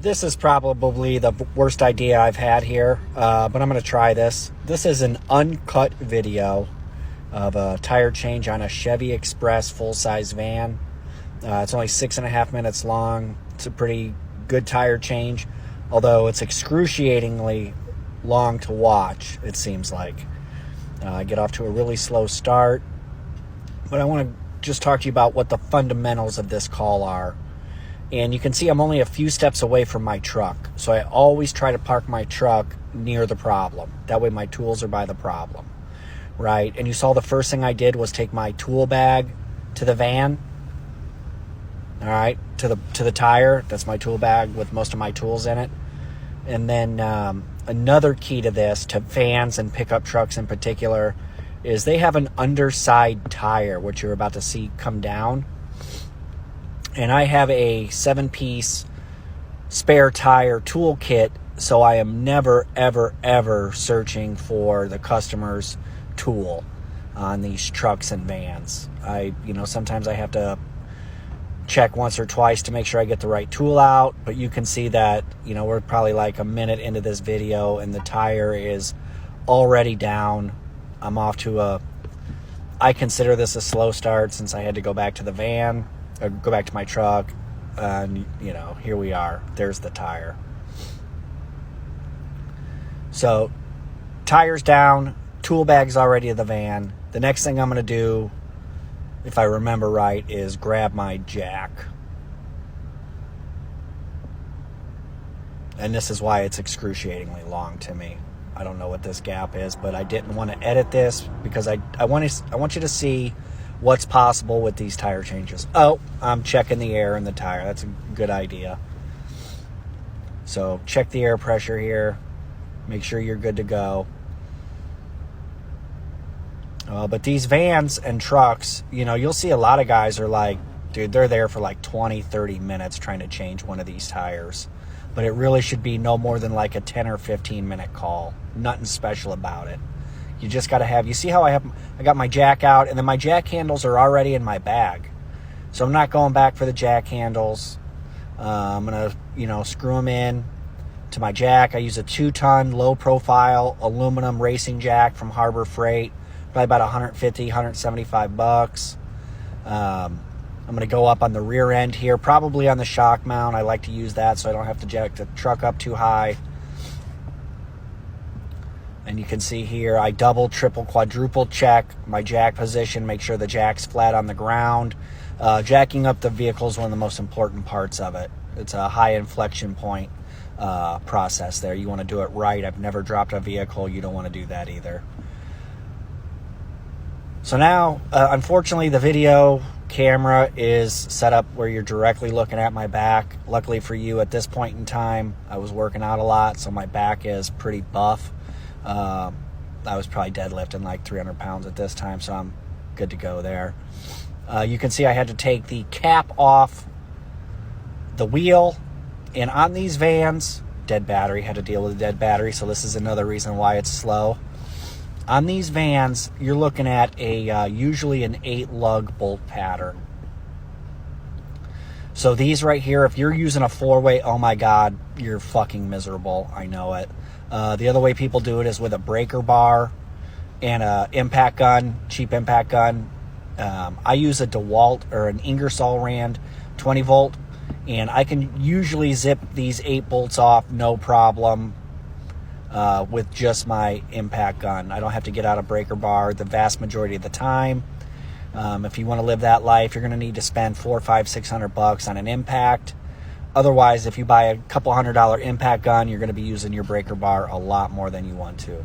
This is probably the worst idea I've had here, but I'm going to try this. This is an uncut video of a tire change on a Chevy Express full-size van. It's only 6.5 minutes long. It's a pretty good tire change, although it's excruciatingly long to watch, it seems like. I get off to a really slow start, but I want to just talk to you about what the fundamentals of this call are. And you can see I'm only a few steps away from my truck. So I always try to park my truck near the problem. That way my tools are by the problem, right? And you saw the first thing I did was take my tool bag to the van, all right, to the tire. That's my tool bag with most of my tools in it. And then another key to this, to vans and pickup trucks in particular, is they have an underside tire, which you're about to see come down. And I have a 7-piece spare tire toolkit, so I am never, ever, ever searching for the customer's tool on these trucks and vans. Sometimes I have to check once or twice to make sure I get the right tool out, but you can see that, we're probably like a minute into this video and the tire is already down. I'm off to I consider this a slow start since I had to go back to the van. Go back to my truck, and here we are. There's the tire. So tire's down, tool bag's already in the van. The next thing I'm going to do, if I remember right, is grab my jack. And this is why it's excruciatingly long to me. I don't know what this gap is, but I didn't want to edit this because I want you to see what's possible with these tire changes. Oh, I'm checking the air in the tire. That's a good idea. So check the air pressure here. Make sure you're good to go. But these vans and trucks, you'll see a lot of guys are like, dude, they're there for like 20, 30 minutes trying to change one of these tires. But it really should be no more than like a 10 or 15 minute call. Nothing special about it. You just got to have, you see how I got my jack out, and then my jack handles are already in my bag. So I'm not going back for the jack handles. I'm going to, screw them in to my jack. I use a 2-ton low profile aluminum racing jack from Harbor Freight, probably about $150, $175. I'm going to go up on the rear end here, probably on the shock mount. I like to use that so I don't have to jack the truck up too high. And you can see here, I double, triple, quadruple check my jack position, make sure the jack's flat on the ground. Jacking up the vehicle is one of the most important parts of it. It's a high inflection point process there. You want to do it right. I've never dropped a vehicle. You don't want to do that either. So now, unfortunately, the video camera is set up where you're directly looking at my back. Luckily for you, at this point in time, I was working out a lot, so my back is pretty buff. I was probably deadlifting like 300 pounds at this time, so I'm good to go there. You can see I had to take the cap off the wheel, and on these vans, dead battery, had to deal with a dead battery, so this is another reason why it's slow. On these vans, you're looking at usually an 8-lug bolt pattern. So these right here, if you're using a 4-way, oh my God, you're fucking miserable. I know it. The other way people do it is with a breaker bar and a impact gun, cheap impact gun. I use a DeWalt or an Ingersoll Rand 20 volt, and I can usually zip these 8 bolts off no problem with just my impact gun. I don't have to get out a breaker bar the vast majority of the time. If you want to live that life, you're going to need to spend $400, $500, $600 on an impact. Otherwise, if you buy a couple $100 impact gun, you're going to be using your breaker bar a lot more than you want to.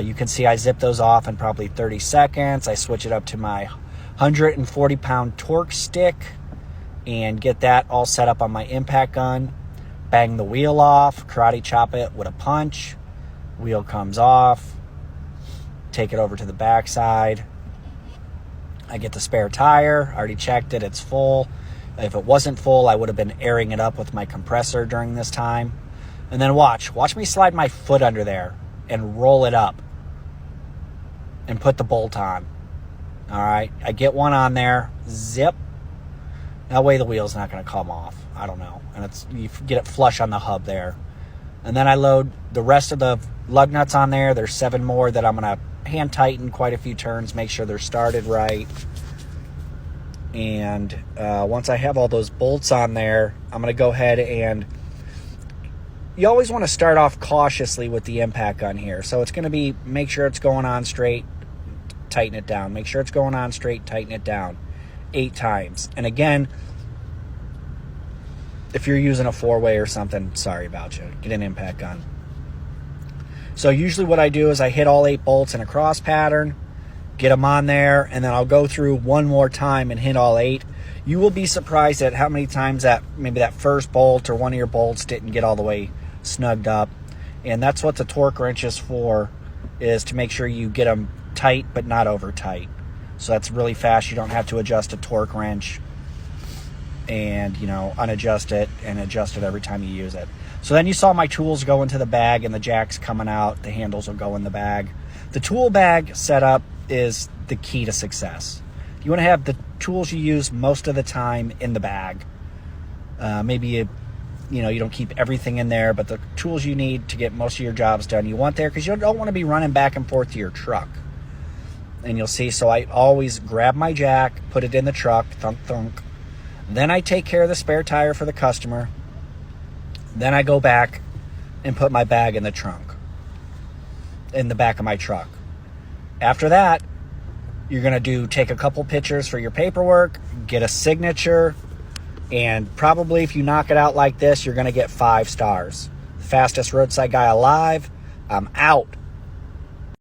You can see I zip those off in probably 30 seconds. I switch it up to my 140-pound torque stick and get that all set up on my impact gun. Bang the wheel off, karate chop it with a punch. Wheel comes off. Take it over to the backside. I get the spare tire. I already checked it. It's full. If it wasn't full, I would have been airing it up with my compressor during this time. And then watch me slide my foot under there and roll it up and put the bolt on. All right, I get one on there, zip. That way the wheel's not going to come off. I don't know. And you get it flush on the hub there. And then I load the rest of the lug nuts on there. There's 7 more that I'm going to hand tighten quite a few turns, make sure they're started right. And once I have all those bolts on there, I'm going to go ahead and you always want to start off cautiously with the impact gun here. So it's going to be make sure it's going on straight, tighten it down. Make sure it's going on straight, tighten it down 8 times. And again, if you're using a 4-way or something, sorry about you. Get an impact gun. So usually what I do is I hit all 8 bolts in a cross pattern, get them on there, and then I'll go through one more time and hit all 8. You will be surprised at how many times that maybe that first bolt or one of your bolts didn't get all the way snugged up. And that's what the torque wrench is for, is to make sure you get them tight but not over tight. So that's really fast. You don't have to adjust a torque wrench and, you know, unadjust it and adjust it every time you use it. So then you saw my tools go into the bag and the jack's coming out. The handles will go in the bag. The tool bag setup is the key to success. You want to have the tools you use most of the time in the bag. Maybe you don't keep everything in there, but the tools you need to get most of your jobs done, you want there, because you don't want to be running back and forth to your truck. And you'll see, so I always grab my jack, put it in the truck, thunk, thunk. Then I take care of the spare tire for the customer. Then I go back and put my bag in the trunk, in the back of my truck. After that, you're going to take a couple pictures for your paperwork, get a signature, and probably if you knock it out like this, you're going to get 5 stars. Fastest roadside guy alive. I'm out.